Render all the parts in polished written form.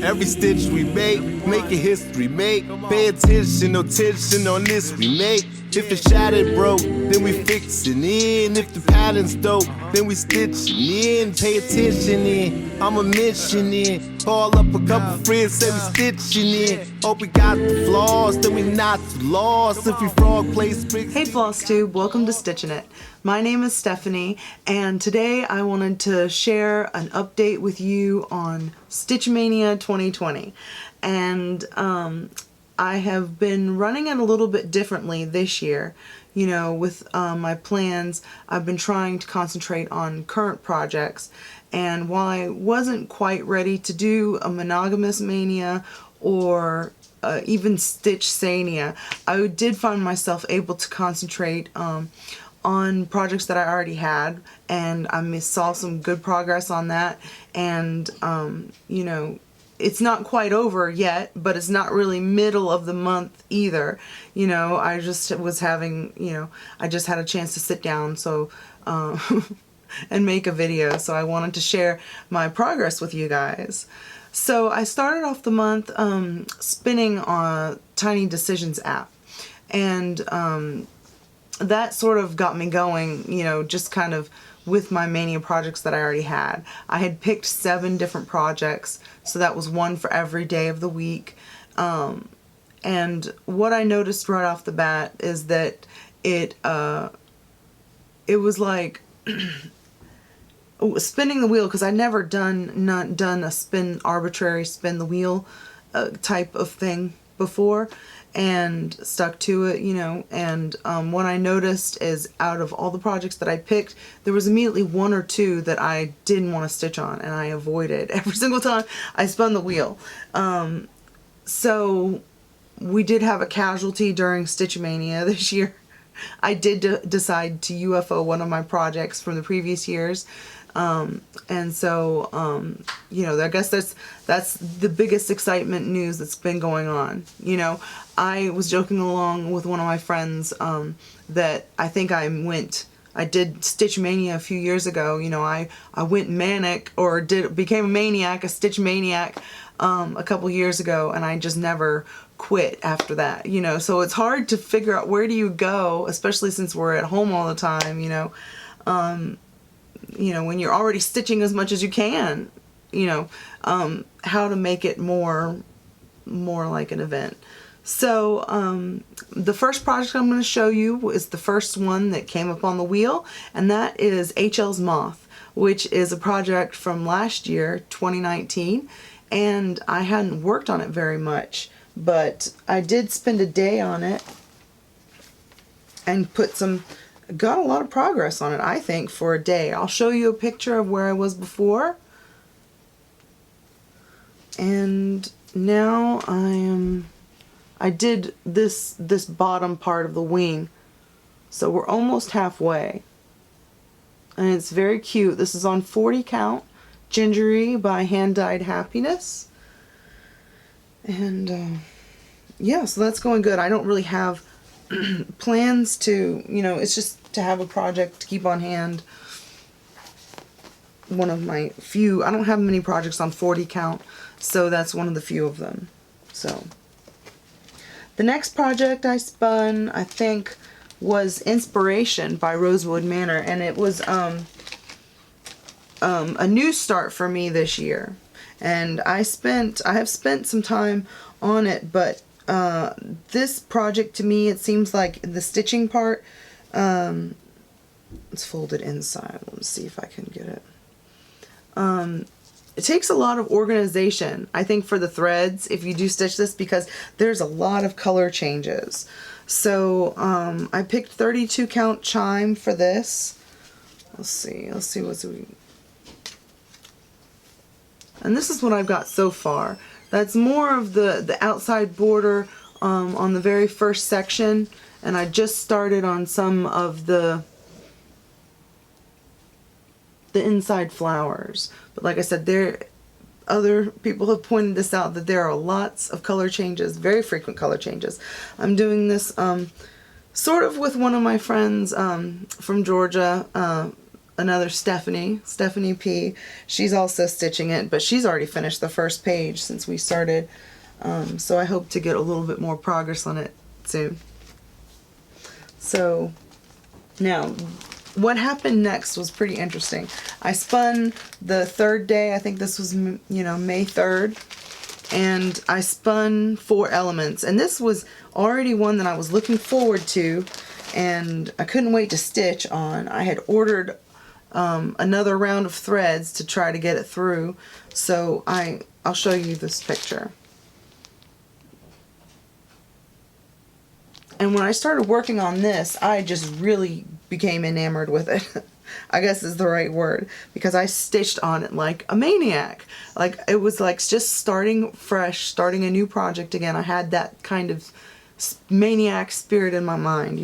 Every stitch we make a history, make. Pay attention, no tension on this we make. If it's shattered, broke, then we fixin' in. If the pattern's dope, then we stitchin' in. Pay attention in, I'ma mention in. Call up a couple friends, say we stitchin' in. Hope we got the flaws, then we not too lost. If we frog play springs. Hey Flosstube, welcome to Stitchin' It. My name is Stephanie, and today I wanted to share an update with you on Stitch Maynia 2020. And I have been running it a little bit differently this year. You know, with my plans, I've been trying to concentrate on current projects. And while I wasn't quite ready to do a monogamous mania or even Stitch Maynia, I did find myself able to concentrate on projects that I already had, and I saw some good progress on that. And you know, it's not quite over yet, but it's not really middle of the month either. You know, I just was having, you know, I just had a chance to sit down, so and make a video, so I wanted to share my progress with you guys. So I started off the month spinning on Tiny Decisions app, and that sort of got me going, you know, just kind of with my mania projects that I already had. I had picked 7 different projects, so that was one for every day of the week. And what I noticed right off the bat is that it was like spinning the wheel, because I'd never done a arbitrary spin the wheel type of thing before, and stuck to it, you know. And what I noticed is, out of all the projects that I picked, there was immediately 1 or 2 that I didn't want to stitch on, and I avoided every single time I spun the wheel. So we did have a casualty during Stitch Maynia this year. I did decide to UFO one of my projects from the previous years. And so, you know, I guess that's the biggest excitement news that's been going on. You know, I was joking along with one of my friends, that I think I did Stitch Maynia a few years ago. You know, I went manic, or became a maniac, a Stitch maniac, a couple years ago, and I just never quit after that, you know. So it's hard to figure out, where do you go, especially since we're at home all the time, you know. You know, when you're already stitching as much as you can, you know, how to make it more like an event. So the first project I'm going to show you is the first one that came up on the wheel, and that is Chels Moth, which is a project from last year, 2019, and I hadn't worked on it very much, but I did spend a day on it and got a lot of progress on it, I think, for a day. I'll show you a picture of where I was before. And now I did this bottom part of the wing. So we're almost halfway. And it's very cute. This is on 40 count, Gingery by Hand Dyed Happiness. And yeah, so that's going good. I don't really have plans to, you know, it's just to have a project to keep on hand. One of my few, I don't have many projects on 40 count, so that's one of the few of them. So the next project I spun, I think, was Inspiration by Rosewood Manor, and it was a new start for me this year. And I have spent some time on it, but this project, to me, it seems like the stitching part, it's folded inside. Let's see if I can get it. It takes a lot of organization, I think, for the threads if you do stitch this, because there's a lot of color changes. So I picked 32 count chime for this. Let's see what's we. And this is what I've got so far. That's more of the outside border on the very first section, and I just started on some of the inside flowers. But like I said, other people have pointed this out, that there are lots of color changes, very frequent color changes. I'm doing this sort of with one of my friends from Georgia, another Stephanie P. She's also stitching it, but she's already finished the first page since we started. So I hope to get a little bit more progress on it soon. So now, what happened next was pretty interesting. I spun the third day. I think this was, May 3rd. And I spun 4 elements. And this was already one that I was looking forward to. And I couldn't wait to stitch on. I had ordered another round of threads to try to get it through. So I'll show you this picture. And when I started working on this, I just really became enamored with it. I guess is the right word, because I stitched on it like a maniac. Like, it was like just starting fresh, starting a new project again. I had that kind of maniac spirit in my mind,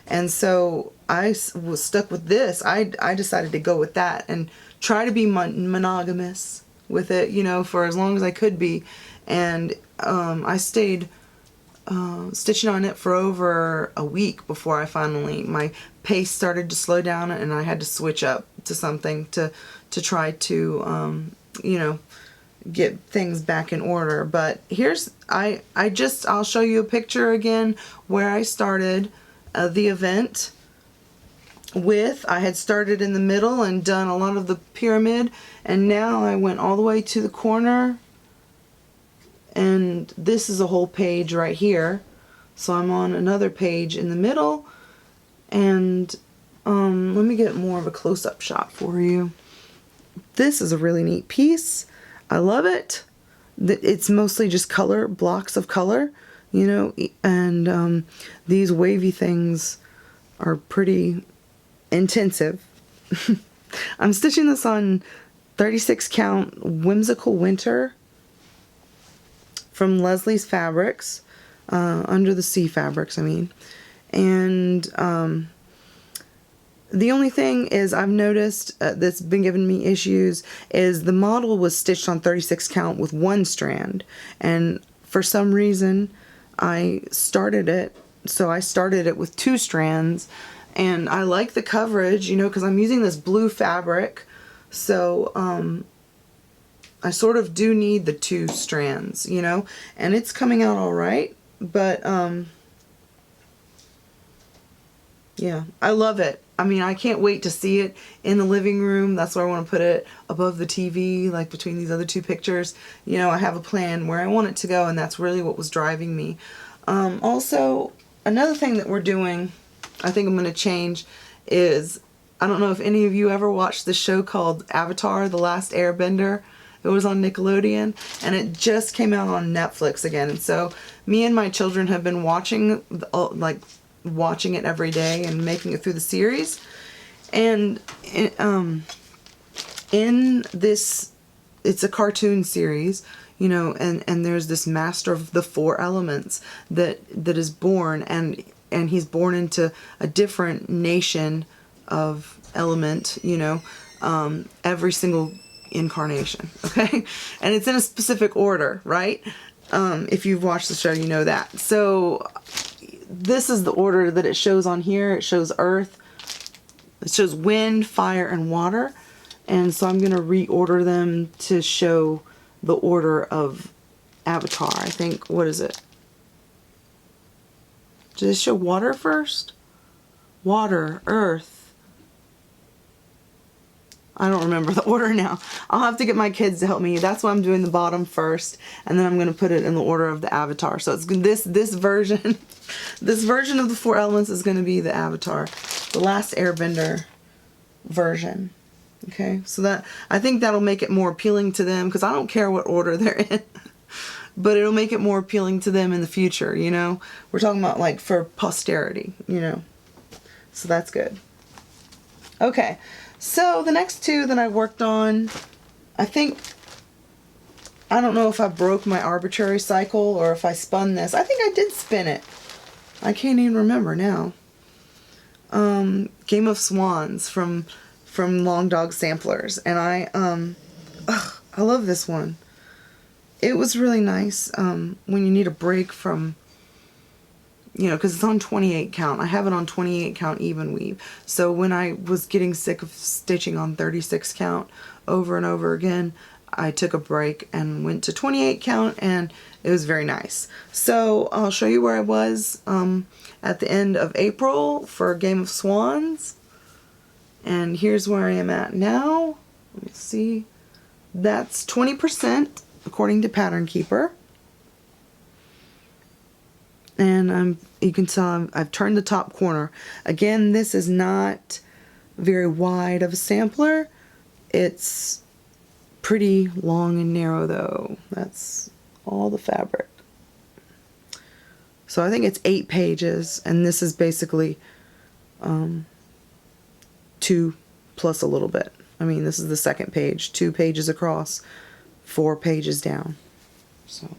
and so I was stuck with this. I decided to go with that and try to be monogamous with it, for as long as I could be. And I stayed stitching on it for over a week before my pace started to slow down, and I had to switch up to something to try to get things back in order. But here's I'll show you a picture again where I started the event with. I had started in the middle and done a lot of the pyramid, and now I went all the way to the corner. And this is a whole page right here. So I'm on another page in the middle. And let me get more of a close-up shot for you. This is a really neat piece. I love it. It's mostly just color, blocks of color, and these wavy things are pretty intensive. I'm stitching this on 36 count Whimsical Winter from Leslie's Fabrics, Under the Sea Fabrics, and the only thing is I've noticed that's been giving me issues is the model was stitched on 36 count with 1 strand, and for some reason I started it with 2 strands, and I like the coverage, because I'm using this blue fabric, so I sort of do need the 2 strands, and it's coming out all right, but yeah, I love it. I can't wait to see it in the living room. That's where I want to put it, above the TV, like between these other 2 pictures. I have a plan where I want it to go, and that's really what was driving me. Also, another thing that we're doing, I think I'm going to change, is, I don't know if any of you ever watched the show called Avatar: The Last Airbender. It was on Nickelodeon, and it just came out on Netflix again. And so me and my children have been watching it every day and making it through the series. And in this, it's a cartoon series, and there's this master of the 4 elements that is born, and he's born into a different nation of element, every single incarnation, okay? And it's in a specific order, right? If you've watched the show, you know that. So this is the order that it shows on here. It shows earth, it shows wind, fire, and water. And so I'm going to reorder them to show the order of Avatar. I think, what is it? Did it show water first? Water, earth. I don't remember the order now. I'll have to get my kids to help me. That's why I'm doing the bottom first, and then I'm going to put it in the order of the Avatar. So it's this version, this version of the 4 elements is going to be the Avatar, the Last Airbender version. Okay, so that, I think that'll make it more appealing to them, because I don't care what order they're in, but it'll make it more appealing to them in the future. We're talking about like for posterity. So that's good. Okay. So the next 2 that I worked on, I don't know if I broke my arbitrary cycle or if I spun this. I think I did spin it. I can't even remember now. Game of Swans from Long Dog Samplers, and I love this one. It was really nice when you need a break from you know, because it's on 28 count. I have it on 28 count even weave. So when I was getting sick of stitching on 36 count over and over again, I took a break and went to 28 count, and it was very nice. So I'll show you where I was at the end of April for Game of Swans. And here's where I am at now. Let me see. That's 20% according to Pattern Keeper. And you can tell I've turned the top corner. Again, this is not very wide of a sampler. It's pretty long and narrow though. That's all the fabric. So I think it's 8 pages, and this is basically 2 plus a little bit. I mean, this is the second page, 2 pages across, 4 pages down. So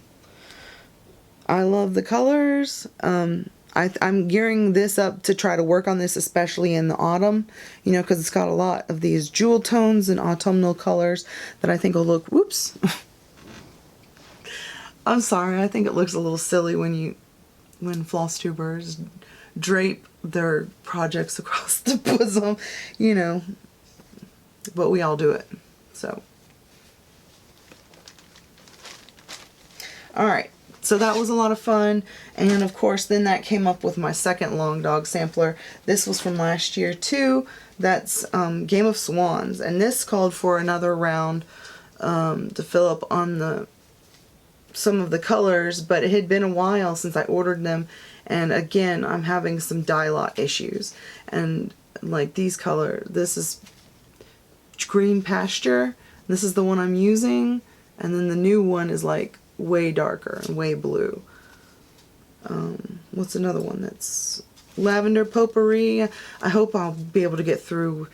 I love the colors. I'm gearing this up to try to work on this, especially in the autumn, you know, because it's got a lot of these jewel tones and autumnal colors that I think will look, whoops. I'm sorry, I think it looks a little silly when Flosstubers drape their projects across the bosom, you know, but we all do it, so. Alright. So that was a lot of fun, and of course then that came up with my second long dog sampler. This was from last year too. That's Game of Swans, and this called for another round to fill up on some of the colors, but it had been a while since I ordered them, and again I'm having some dye lot issues. And like these colors, this is Green Pasture, this is the one I'm using, and then the new one is like way darker and way blue. What's another one that's Lavender Potpourri? I hope I'll be able to get through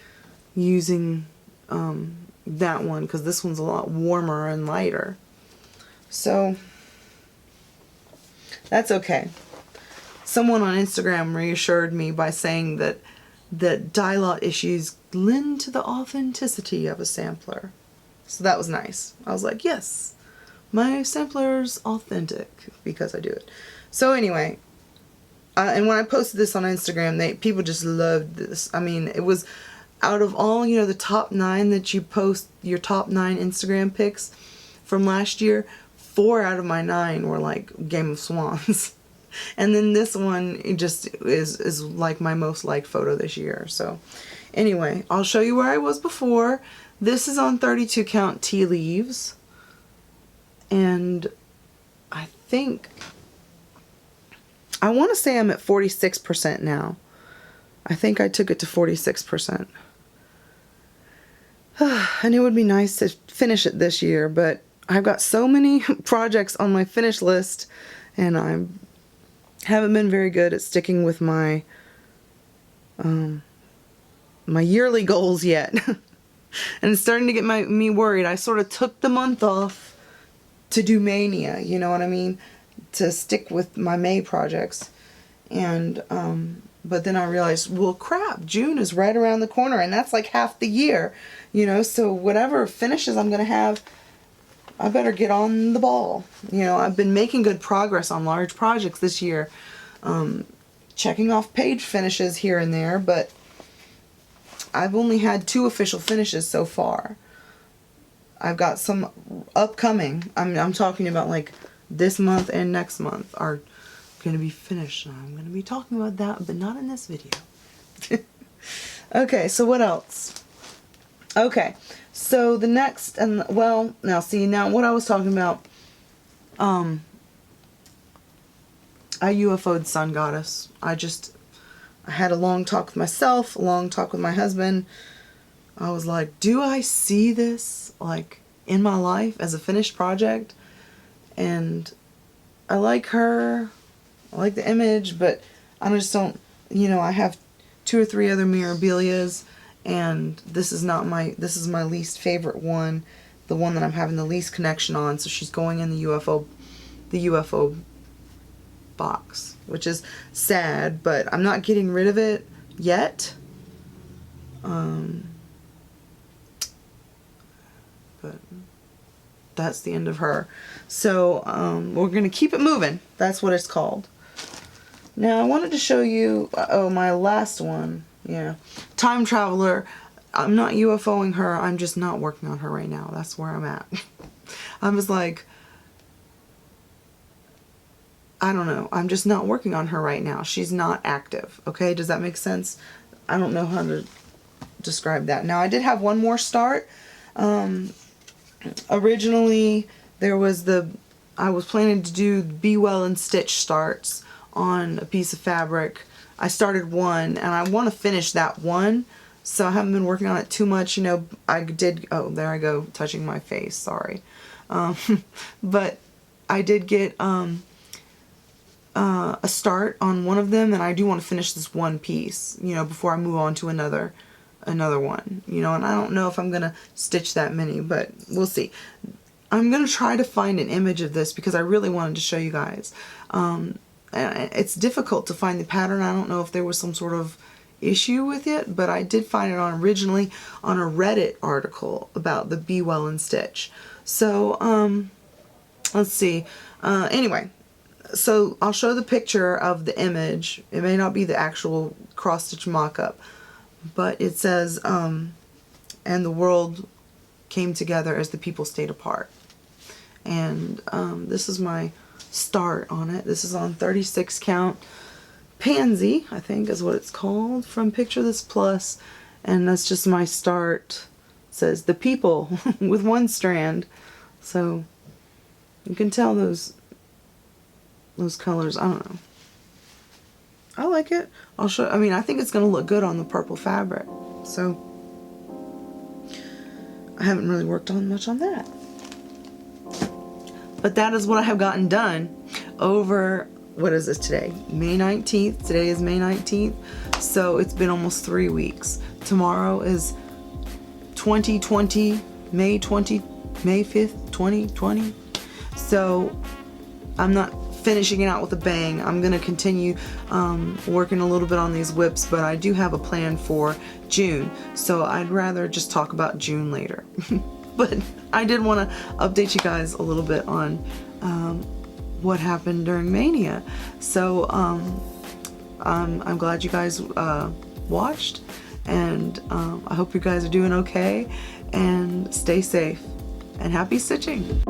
using that one, because this one's a lot warmer and lighter. So that's okay. Someone on Instagram reassured me by saying that dye lot issues lend to the authenticity of a sampler. So that was nice. I was like, yes, my sampler's authentic because I do it. So anyway, and when I posted this on Instagram, people just loved this. I mean, it was out of all, you know, the top 9 that you post, your top 9 Instagram pics from last year, 4 out of my 9 were like Game of Swans. And then this one, it just is like my most liked photo this year. So anyway, I'll show you where I was before. This is on 32 count tea leaves. And I think, I want to say I'm at 46% now. I think I took it to 46%. And it would be nice to finish it this year, but I've got so many projects on my finish list, and I haven't been very good at sticking with my my yearly goals yet. And it's starting to get me worried. I sort of took the month off to do Mania, you know what I mean? To stick with my May projects. And, but then I realized, well crap, June is right around the corner, and that's like half the year, you know, so whatever finishes I'm going to have, I better get on the ball. You know, I've been making good progress on large projects this year, checking off page finishes here and there, but I've only had 2 official finishes so far. I've got some upcoming. I'm talking about like this month and next month are going to be finished. I'm going to be talking about that, but not in this video. Okay, so what else? Okay, so the next, and well, now see, now what I was talking about, I UFO'd Sun Goddess. I had a long talk with myself, a long talk with my husband. I was like, do I see this like in my life as a finished project? And I like her, I like the image, but I just don't, you know, I have 2 or 3 other Mirabilias, and this is my least favorite one, the one that I'm having the least connection on, so she's going in the UFO box, which is sad, but I'm not getting rid of it yet. But that's the end of her. So we're gonna keep it moving. That's what it's called. Now I wanted to show you, oh, my last one. Yeah. Time Traveler. I'm not UFOing her. I'm just not working on her right now. That's where I'm at. I was like, I don't know. I'm just not working on her right now. She's not active. Okay, does that make sense? I don't know how to describe that. Now, I did have one more start. Originally, there was I was planning to do Be Well and Stitch starts on a piece of fabric. I started one, and I want to finish that one, so I haven't been working on it too much. You know, I did, oh, there I go, touching my face, sorry. But I did get a start on one of them, and I do want to finish this one piece, you know, before I move on to another one, you know, and I don't know if I'm gonna stitch that many, but we'll see. I'm gonna try to find an image of this because I really wanted to show you guys. It's difficult to find the pattern. I don't know if there was some sort of issue with it, but I did find it originally on a Reddit article about the Be Well and Stitch. So let's see. Anyway, so I'll show the picture of the image. It may not be the actual cross-stitch mock-up, but it says, and the world came together as the people stayed apart. And this is my start on it. This is on 36 count Pansy, I think is what it's called, from Picture This Plus. And that's just my start. It says the people with one strand. So you can tell those colors. I don't know. I like it. I'll show. I mean, I think it's going to look good on the purple fabric. So I haven't really worked on much on that. But that is what I have gotten done over, what is this today? May 19th. Today is May 19th. So it's been almost 3 weeks. Tomorrow is 2020, May 5th, 2020. So I'm not finishing it out with a bang. I'm going to continue working a little bit on these whips, but I do have a plan for June, so I'd rather just talk about June later. But I did want to update you guys a little bit on what happened during Mania. So I'm glad you guys watched, and I hope you guys are doing okay, and stay safe, and happy stitching.